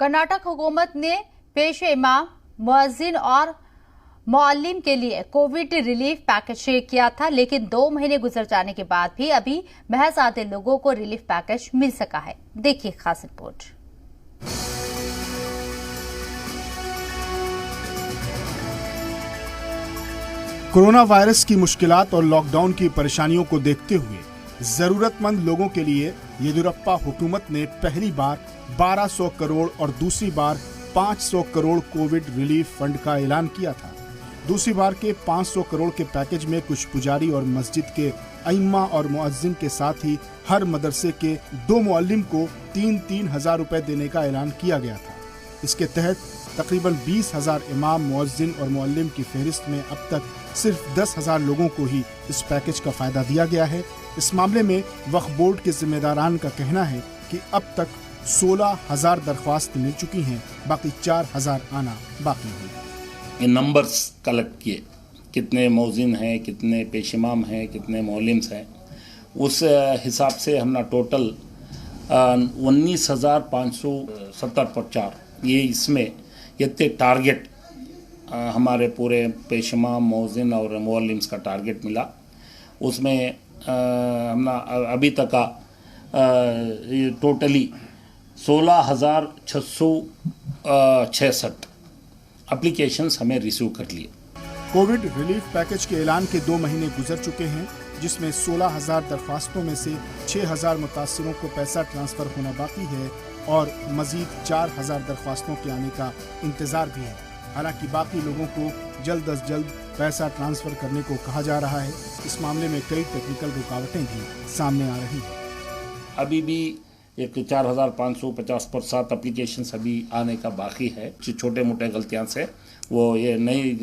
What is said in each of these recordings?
कर्नाटक हुकूमत ने पेशे इमाम, मुअज्जिन और मुअल्लिम के लिए कोविड रिलीफ पैकेज किया था, लेकिन 2 महीने गुजर जाने के बाद भी अभी महज आधे लोगों को रिलीफ पैकेज मिल सका है। देखिए खास रिपोर्ट। कोरोना वायरस की मुश्किलात और लॉकडाउन की परेशानियों को देखते हुए जरूरतमंद लोगों के लिए येदियुरप्पा हुकूमत ने पहली बार 1200 करोड़ और दूसरी बार 500 करोड़ कोविड रिलीफ फंड का ऐलान किया था। दूसरी बार के 500 करोड़ के पैकेज में कुछ पुजारी और मस्जिद के अइम्मा और मुअज्जिन के साथ ही हर मदरसे के 2 मुअल्लिम को 3-3 हजार रुपए देने का ऐलान किया गया था। इसके तहत तकरीबन 20,000 इमाम, मुअज्जिन और मुअल्लिम की फहरिस्त में अब तक सिर्फ 10,000 लोगों को ही इस पैकेज का फायदा दिया गया है। इस मामले में वक्फ बोर्ड के जिम्मेदारान का कहना है कि अब तक 16,000 दरख्वास्त मिल चुकी हैं, बाकी 4,000 आना बाकी है। ये नंबर्स कलेक्ट किए, कितने मौजिन हैं, कितने पेश इमाम हैं, कितने मौलिम्स हैं, उस हिसाब से हमने टोटल 19,570 ये इसमें ये टारगेट हमारे पूरे पेश इमाम, मौजिन और मुअल्लिम्स का टारगेट मिला। उसमें हमने अभी तक का टोटली 16,666 एप्लीकेशंस हमें रिसीव कर लिए। कोविड रिलीफ पैकेज के ऐलान के 2 महीने गुजर चुके हैं, जिसमें 16,000 दरख्वास्तों में से 6,000 मुतासिरों को पैसा ट्रांसफर होना बाकी है और मजीद 4,000 दरख्वास्तों के आने का इंतजार भी है। हालांकि बाकी लोगों को जल्द अज जल्द पैसा ट्रांसफर करने को कहा जा रहा है। इस मामले में कई टेक्निकल रुकावटें भी सामने आ रही हैं। अभी भी एक 4,550 एप्लीकेशंस अभी आने का बाकी है। छोटे मोटे गलतियां से वो ये नहीं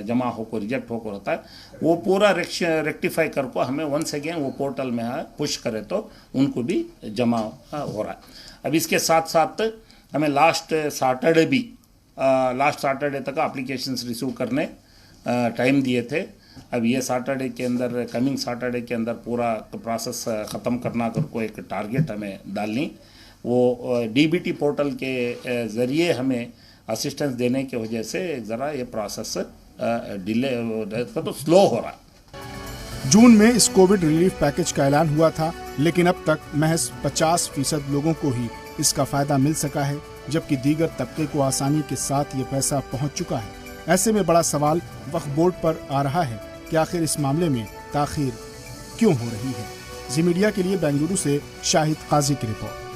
जमा होकर रिजेक्ट होकर होता है, वो पूरा रेक्टिफाई करके हमें वंस अगेन वो पोर्टल में पुश करे तो उनको भी जमा हो रहा है। अब इसके साथ साथ हमें लास्ट सैटरडे तक एप्लीकेशंस रिसीव करने टाइम दिए थे। अब ये सैटरडे के अंदर, कमिंग सैटरडे के अंदर पूरा प्रोसेस ख़त्म करना कर को एक टारगेट हमें डालनी। वो डीबीटी पोर्टल के ज़रिए हमें असिस्टेंस देने की वजह से ज़रा ये प्रोसेस डिले तो स्लो हो रहा है। जून में इस कोविड रिलीफ पैकेज का ऐलान हुआ था, लेकिन अब तक महज 50% लोगों को ही इसका फायदा मिल सका है, जबकि दीगर तबके को आसानी के साथ ये पैसा पहुंच चुका है। ऐसे में बड़ा सवाल वक्फ बोर्ड पर आ रहा है कि आखिर इस मामले में ताखीर क्यों हो रही है। जी मीडिया के लिए बेंगलुरु से शाहिद काजी की रिपोर्ट।